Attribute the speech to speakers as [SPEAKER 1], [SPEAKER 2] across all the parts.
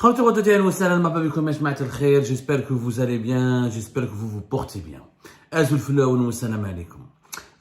[SPEAKER 1] J'espère que vous allez bien, j'espère que vous vous portez bien.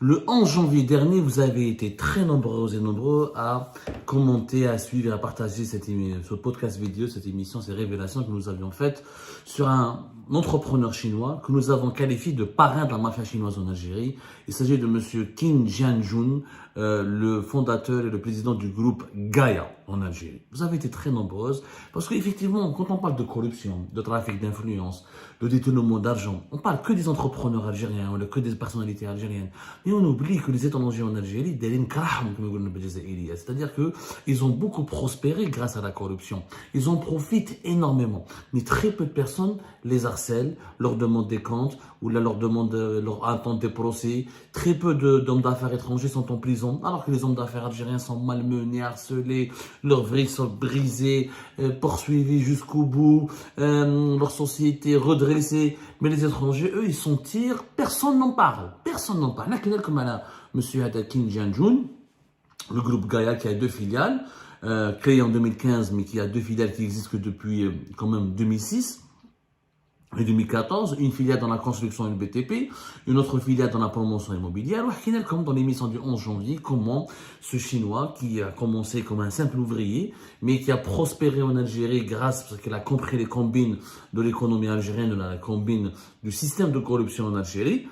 [SPEAKER 1] Le 11 janvier dernier, vous avez été très nombreux et nombreux à commenter, à suivre et à partager ce podcast vidéo, cette émission, ces révélations que nous avions faites sur un entrepreneur chinois que nous avons qualifié de parrain de la mafia chinoise en Algérie. Il s'agit de monsieur Qin Jianjun, le fondateur et le président du groupe Gaïa en Algérie. Vous avez été très nombreuses parce qu'effectivement, quand on parle de corruption, de trafic d'influence, de détournement d'argent, on parle que des entrepreneurs algériens, on que des personnalités algériennes. Mais on oublie que les étrangers en Algérie, c'est-à-dire qu'ils ont beaucoup prospéré grâce à la corruption. Ils en profitent énormément. Mais très peu de personnes les harcèlent, leur demandent des comptes ou leur demandent leur attente des procès. Très peu d'hommes d'affaires étrangers sont en prison, alors que les hommes d'affaires algériens sont malmenés, harcelés, leurs vies sont brisées, poursuivis jusqu'au bout, leur société redressée. Mais les étrangers, eux, ils s'en tirent, personne n'en parle. Personne n'en parle. Comme monsieur Qin Jianjun, le groupe Gaïa qui a 2 filiales, créé en 2015, mais qui a 2 filiales qui existent que depuis quand même 2006 et 2014, une filiale dans la construction et le BTP, une autre filiale dans la promotion immobilière. Comme dans l'émission du 11 janvier, comment ce Chinois qui a commencé comme un simple ouvrier, mais qui a prospéré en Algérie grâce parce qu'il a compris les combines de l'économie algérienne, la combine du système de corruption en Algérie,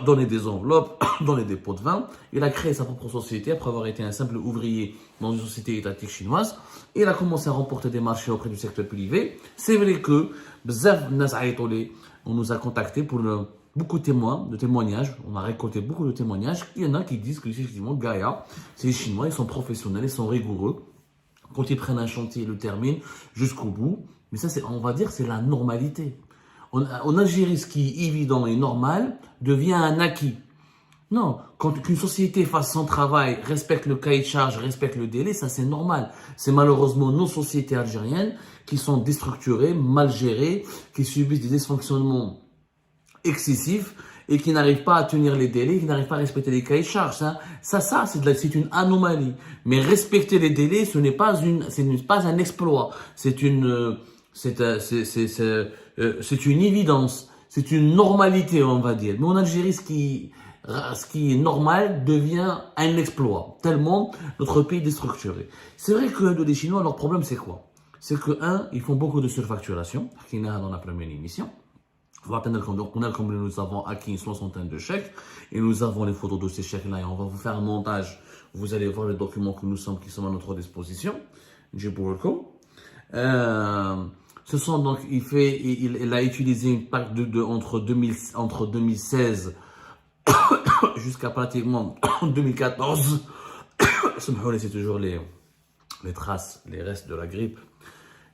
[SPEAKER 1] donner des enveloppes, donner des pots de vin. Il a créé sa propre société après avoir été un simple ouvrier dans une société étatique chinoise. Et il a commencé à remporter des marchés auprès du secteur privé. C'est vrai que on nous a contactés pour beaucoup de témoignages. On a récolté beaucoup de témoignages. Il y en a qui disent que effectivement Gaïa, c'est les Chinois, ils sont professionnels, ils sont rigoureux. Quand ils prennent un chantier, ils le terminent jusqu'au bout. Mais ça, on va dire, c'est la normalité. En Algérie, ce qui est évident et normal devient un acquis. Non, quand une société fasse son travail, respecte le cahier de charge, respecte le délai, ça c'est normal. C'est malheureusement nos sociétés algériennes qui sont déstructurées, mal gérées, qui subissent des dysfonctionnements excessifs et qui n'arrivent pas à tenir les délais, qui n'arrivent pas à respecter les cahiers de charge. C'est une anomalie. Mais respecter les délais, ce n'est pas un exploit. C'est une évidence, c'est une normalité, on va dire. Mais en Algérie, ce qui est normal devient un exploit, tellement notre pays est déstructuré. C'est vrai que les Chinois, leur problème, c'est quoi? C'est que, ils font beaucoup de surfacturation, dans la première émission. Nous avons acquis une soixantaine de chèques et nous avons les photos de ces chèques-là et on va vous faire un montage. Vous allez voir les documents qui sont à notre disposition. Ce sont donc, il a utilisé une PAC entre 2016 jusqu'à pratiquement 2014. C'est toujours les traces, les restes de la grippe,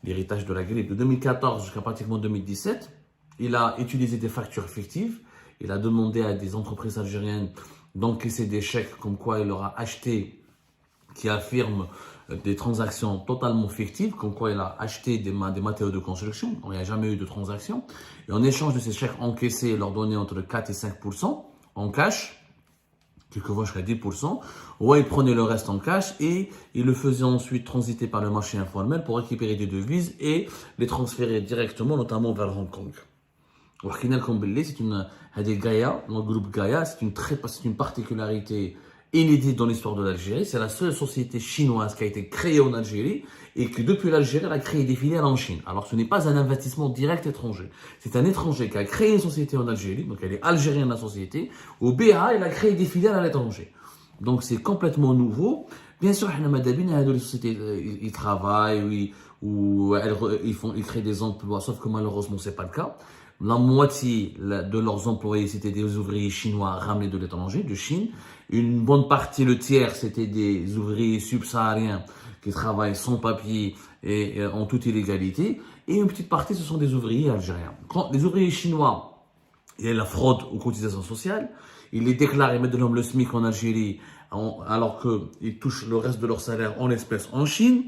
[SPEAKER 1] l'héritage de la grippe. De 2014 jusqu'à pratiquement 2017, il a utilisé des factures fictives. Il a demandé à des entreprises algériennes d'encaisser des chèques comme quoi il leur a acheté, qui affirment des transactions totalement fictives, comme quoi il a acheté des matériaux de construction. Il n'y a jamais eu de transaction. Et en échange de ces chèques encaissés, il leur donnait entre 4 et 5% en cash, quelquefois jusqu'à 10%. Ouais, il prenait le reste en cash et il le faisait ensuite transiter par le marché informel pour récupérer des devises et les transférer directement, notamment vers Hong Kong. C'est le groupe Gaïa, c'est une particularité inédite dans l'histoire de l'Algérie. C'est la seule société chinoise qui a été créée en Algérie et que depuis l'Algérie, elle a créé des filiales en Chine. Alors ce n'est pas un investissement direct étranger. C'est un étranger qui a créé une société en Algérie, donc elle est algérienne la société. Au BA, elle a créé des filiales à l'étranger. Donc c'est complètement nouveau. Bien sûr, les sociétés, ils travaillent, ils créent des emplois, sauf que malheureusement, ce n'est pas le cas. La moitié de leurs employés, c'était des ouvriers chinois ramenés de l'étranger, de Chine. Une bonne partie, le tiers, c'était des ouvriers subsahariens qui travaillent sans papier et en toute illégalité. Et une petite partie, ce sont des ouvriers algériens. Quand les ouvriers chinois, il y a la fraude aux cotisations sociales. Ils les déclarent, ils mettent de l'homme le SMIC en Algérie, alors qu'ils touchent le reste de leur salaire en espèces en Chine.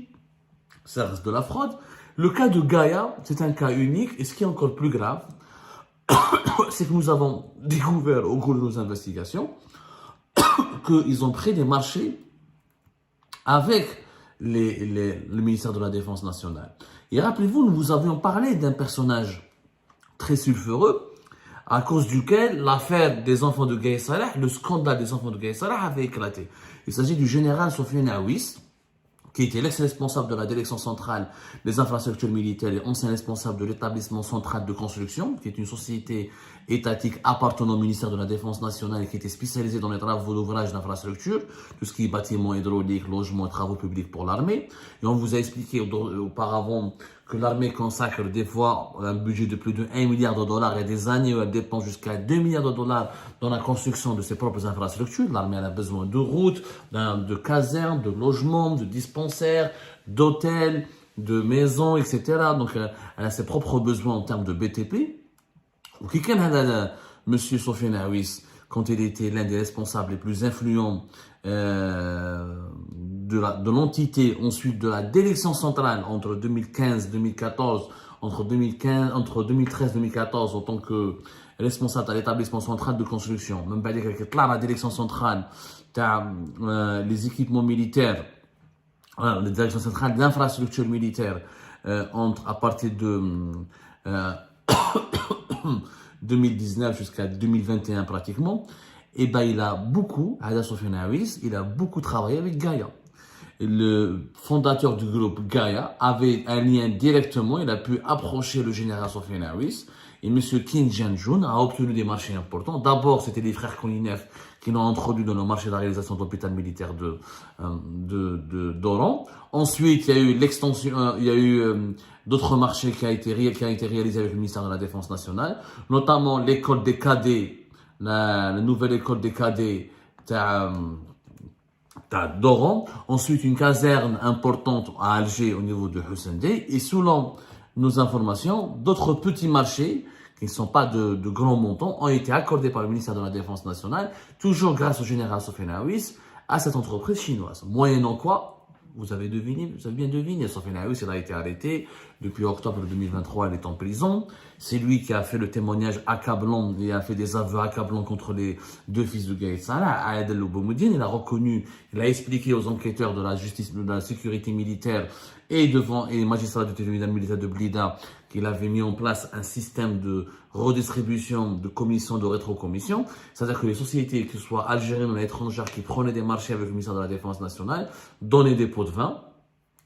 [SPEAKER 1] Ça reste de la fraude. Le cas de Gaïa, c'est un cas unique. Et ce qui est encore plus grave, c'est que nous avons découvert au cours de nos investigations qu'ils ont pris des marchés avec le ministère de la Défense nationale. Et rappelez-vous, nous vous avions parlé d'un personnage très sulfureux, à cause duquel l'affaire des enfants de Gaye Salah, le scandale des enfants de Gaye Salah avait éclaté. Il s'agit du général Sofiane Aouis, qui était l'ex-responsable de la direction centrale des infrastructures militaires et ancien responsable de l'établissement central de construction, qui est une société étatique appartenant au ministère de la Défense nationale et qui était spécialisée dans les travaux d'ouvrage d'infrastructure, tout ce qui est bâtiments hydrauliques, logements et travaux publics pour l'armée. Et on vous a expliqué auparavant que l'armée consacre des fois un budget de plus de 1 milliard de dollars et des années où elle dépense jusqu'à 2 milliards de dollars dans la construction de ses propres infrastructures. L'armée a besoin de routes, de casernes, de logements, de dispensaires, d'hôtels, de maisons, etc. Donc elle a ses propres besoins en termes de BTP. Monsieur Sofiane Aouis, quand il était l'un des responsables les plus influents de l'entité, ensuite de la direction centrale entre 2015-2014, entre 2013-2014 en tant que responsable de l'établissement central de construction, même pas dire que la direction centrale, les équipements militaires, la direction centrale d'infrastructures militaires, à partir de 2019 jusqu'à 2021 pratiquement, et ben il a beaucoup, Hada Sofiane Aouis, il a beaucoup travaillé avec Gaïa. Le fondateur du groupe Gaïa avait un lien directement, il a pu approcher le général Sofiane Aouis, et M. Kim Jong-un a obtenu des marchés importants. D'abord, c'était les frères Kolinev qui l'ont introduit dans le marché de la réalisation de l'hôpital militaire d'Oran. Ensuite, il y a eu l'extension, il y a eu d'autres marchés qui a été réalisés avec le ministère de la Défense nationale, notamment l'école des cadets, la nouvelle école des cadets d'Oran. Ensuite, une caserne importante à Alger au niveau de Hussein Dey. Et selon nos informations, d'autres petits marchés qui ne sont pas de grands montants ont été accordés par le ministère de la Défense nationale, toujours grâce au général Sofiane Aouis, à cette entreprise chinoise. Moyennant quoi, vous avez bien deviné, Sofiane Aouis, il a été arrêté. Depuis octobre 2023, il est en prison. C'est lui qui a fait le témoignage accablant, il a fait des aveux accablants contre les deux fils de Gaye Salah, Aed El-Boumedine. Il a reconnu, il a expliqué aux enquêteurs de la justice, de la sécurité militaire et les magistrats du tribunal militaire de Blida qu'il avait mis en place un système de redistribution de commissions, de rétrocommissions. C'est-à-dire que les sociétés, que ce soit algériennes ou étrangères, qui prenaient des marchés avec le ministère de la Défense nationale, donnaient des pots de vin,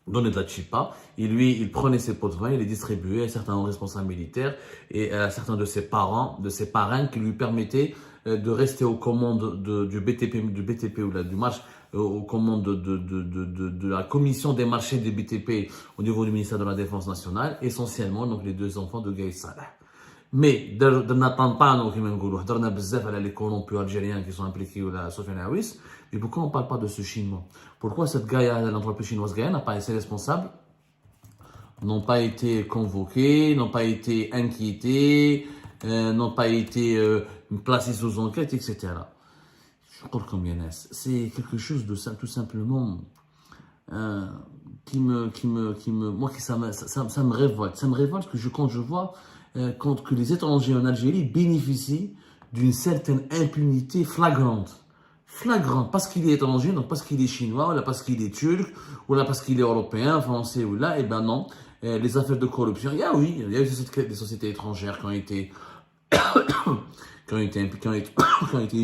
[SPEAKER 1] donnaient de la chipa, et lui, il prenait ces pots de vin, il les distribuait à certains responsables militaires et à certains de ses parrains qui lui permettaient de rester aux commandes du BTP ou du marché, aux commandes de la commission des marchés des BTP au niveau du ministère de la Défense nationale, essentiellement donc les deux enfants de Gaye Salah. Mais n'attend pas les corrompus algériens qui sont impliqués à Sofiane Aouis. Mais pourquoi on ne parle pas de ce Chinois? Pourquoi cette Gaïa, l'entreprise chinoise Gaïa, n'a pas été responsable, n'ont pas été convoqués, n'ont pas été inquiétés, n'ont pas été placés sous enquête, etc. Je crois que c'est quelque chose de tout simplement ça me révolte. Ça me révolte quand je vois que les étrangers en Algérie bénéficient d'une certaine impunité flagrante, parce qu'il est étranger, donc parce qu'il est chinois, ou là parce qu'il est turc, ou là parce qu'il est européen, français, ou là, et ben non, les affaires de corruption, il y a eu des sociétés étrangères qui ont été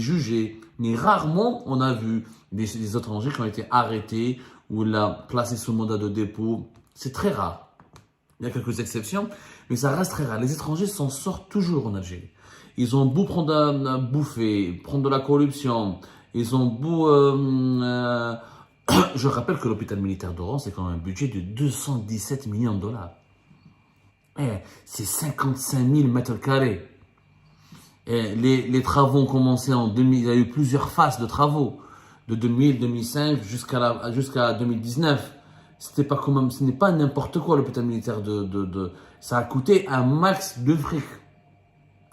[SPEAKER 1] jugées, mais rarement on a vu des étrangers qui ont été arrêtés ou là placés sous mandat de dépôt. C'est très rare. Il y a quelques exceptions, mais ça reste très rare. Les étrangers s'en sortent toujours en Algérie. Ils ont beau prendre de la corruption, ils ont beau... Je rappelle que l'hôpital militaire d'Oran, c'est quand même un budget de 217 millions de dollars. C'est 55 000 mètres carrés. Les travaux ont commencé en 2000, il y a eu plusieurs phases de travaux, de 2000, 2005 jusqu'à 2019. Ce n'est pas n'importe quoi l'hôpital militaire ça a coûté un max de fric.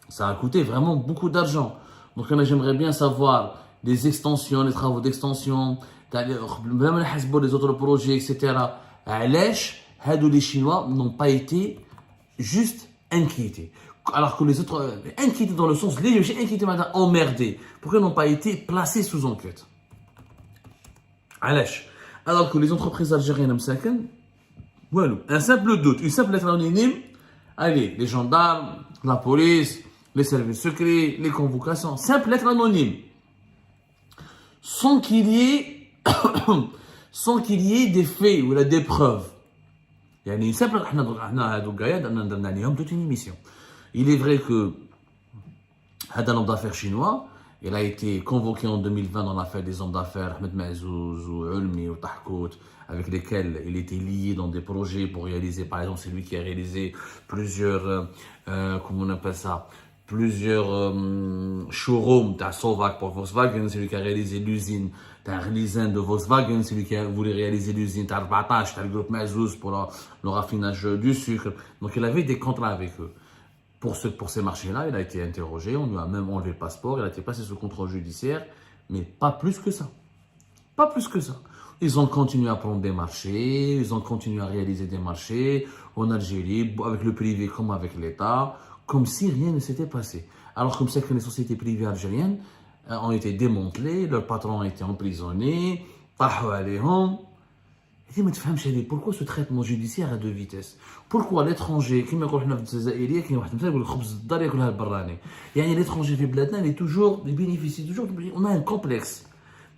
[SPEAKER 1] Ça a coûté vraiment beaucoup d'argent. Donc j'aimerais bien savoir les extensions, les travaux d'extension, même les autres projets, etc. Les Chinois n'ont pas été juste inquiétés. Alors que les autres, inquiétés dans le sens, les inquiétés maintenant emmerdés. Pourquoi ils n'ont pas été placés sous enquête? Alors que les entreprises algériennes, voilà, un simple doute, une simple lettre anonyme, allez, les gendarmes, la police, les services secrets, les convocations, simple lettre anonyme, sans qu'il y ait, sans qu'il y ait des faits ou des preuves. يعني simple, toute une émission. Il est vrai que un homme d'affaires chinois, il a été convoqué en 2020 dans l'affaire des hommes d'affaires Ahmed Mazouz ou Ulmi ou Tahkout, avec lesquels il était lié dans des projets pour réaliser, par exemple, c'est lui qui a réalisé plusieurs, comment on appelle ça, plusieurs showrooms de Sovac pour Volkswagen, c'est lui qui a réalisé l'usine de Volkswagen, c'est lui qui a voulu réaliser l'usine d'Arbatash, le groupe Mazouz pour le raffinage du sucre. Donc il avait des contrats avec eux. Pour ces marchés-là, il a été interrogé, on lui a même enlevé le passeport, il a été passé sous contrôle judiciaire, mais pas plus que ça. Pas plus que ça. Ils ont continué à prendre des marchés, ils ont continué à réaliser des marchés en Algérie, avec le privé comme avec l'État, comme si rien ne s'était passé. Alors comme c'est que les sociétés privées algériennes ont été démantelées, leurs patrons ont été emprisonnés, pourquoi ce traitement judiciaire à deux vitesses? Pourquoi l'étranger, qui l'étranger il bénéficie toujours, on a un complexe.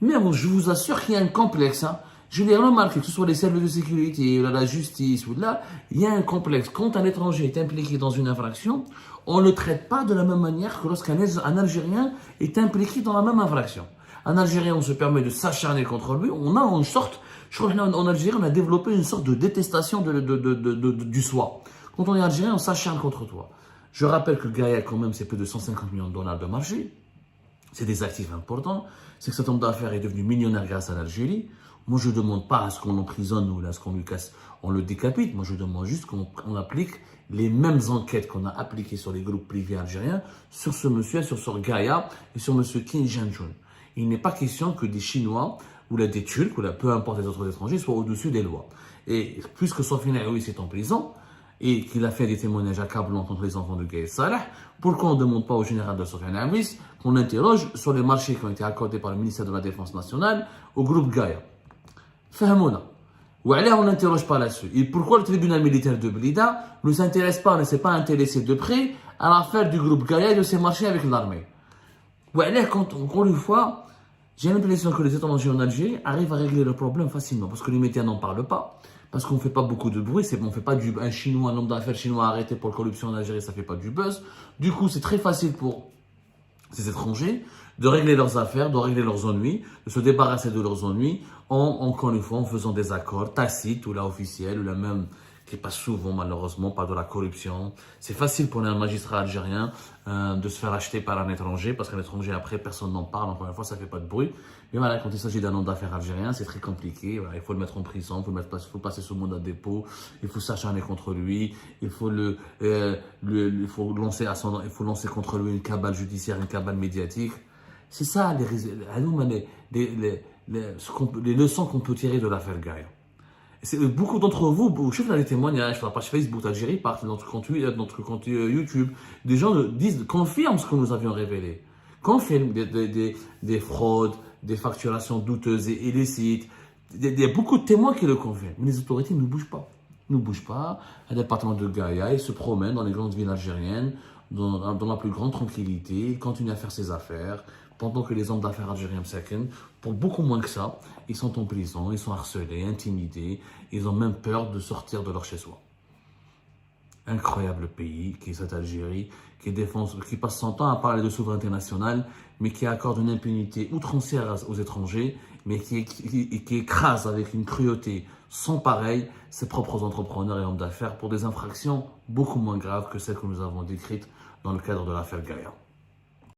[SPEAKER 1] Mais je vous assure qu'il y a un complexe. Hein. Je l'ai remarqué, que ce soit les services de sécurité, la justice, ou là, il y a un complexe. Quand un étranger est impliqué dans une infraction, on ne le traite pas de la même manière que lorsqu'un Algérien est impliqué dans la même infraction. Un Algérien, on se permet de s'acharner contre lui, on a une sorte, je crois qu'en Algérie, on a développé une sorte de détestation du soi. Quand on est Algérien, on s'acharne contre toi. Je rappelle que Gaïa, quand même, c'est plus de 150 millions de dollars de marché. C'est des actifs importants. C'est que cet homme d'affaires est devenu millionnaire grâce à l'Algérie. Moi, je ne demande pas à ce qu'on emprisonne ou à ce qu'on lui casse, on le décapite. Moi, je demande juste qu'on applique les mêmes enquêtes qu'on a appliquées sur les groupes privés algériens, sur ce monsieur, sur ce Gaïa et sur monsieur Kim Jong-un. Il n'est pas question que des Chinois ou des Turcs ou peu importe les autres étrangers soient au-dessus des lois. Et puisque Sofiane Aoui est en prison et qu'il a fait des témoignages accablants contre les enfants de Gaïa Salah, pourquoi on ne demande pas au général de Sofiane Aoui qu'on interroge sur les marchés qui ont été accordés par le ministère de la Défense nationale au groupe Gaïa? Fahamouna. Ou alors on n'interroge pas là-dessus. Et pourquoi le tribunal militaire de Blida ne s'intéresse pas, ne s'est pas intéressé de près à l'affaire du groupe Gaïa et de ses marchés avec l'armée? Ou alors, encore une fois, j'ai l'impression que les étrangers en Algérie arrivent à régler le problème facilement parce que les médias n'en parlent pas, parce qu'on ne fait pas beaucoup de bruit, on fait pas un Chinois, un homme d'affaires chinois arrêté pour la corruption en Algérie, ça ne fait pas du buzz. Du coup, c'est très facile pour ces étrangers de régler leurs affaires, de régler leurs ennuis, de se débarrasser de leurs ennuis, encore une fois, en faisant des accords tacites ou là officiels, ou là même qui passe souvent malheureusement par de la corruption. C'est facile pour un magistrat algérien de se faire acheter par un étranger, parce qu'un étranger après personne n'en parle, encore une fois ça fait pas de bruit. Mais voilà, quand il s'agit d'un homme d'affaires algérien, c'est très compliqué. Voilà, il faut le mettre en prison, il faut passer sous mandat de dépôt, il faut s'acharner contre lui, il faut lancer contre lui une cabale judiciaire, une cabale médiatique. C'est ça les leçons qu'on peut tirer de l'affaire Gaïa. Beaucoup d'entre vous, je fais des témoignages sur la page Facebook d'Algérie, par notre compte YouTube, des gens confirment ce que nous avions révélé. Confirment des fraudes, des facturations douteuses et illicites. Il y a beaucoup de témoins qui le confirment. Mais les autorités ne bougent pas. Ne bougent pas. Un département de Gaïa, ils se promènent dans les grandes villes algériennes, dans la plus grande tranquillité, ils continuent à faire ses affaires, pendant que les hommes d'affaires algériens pour beaucoup moins que ça, ils sont en prison, ils sont harcelés, intimidés, ils ont même peur de sortir de leur chez-soi. Incroyable pays qui est cette Algérie, qui passe son temps à parler de souveraineté nationale, mais qui accorde une impunité outrancière aux étrangers, mais qui écrase avec une cruauté sans pareil ses propres entrepreneurs et hommes d'affaires pour des infractions beaucoup moins graves que celles que nous avons décrites dans le cadre de l'affaire Gaïa.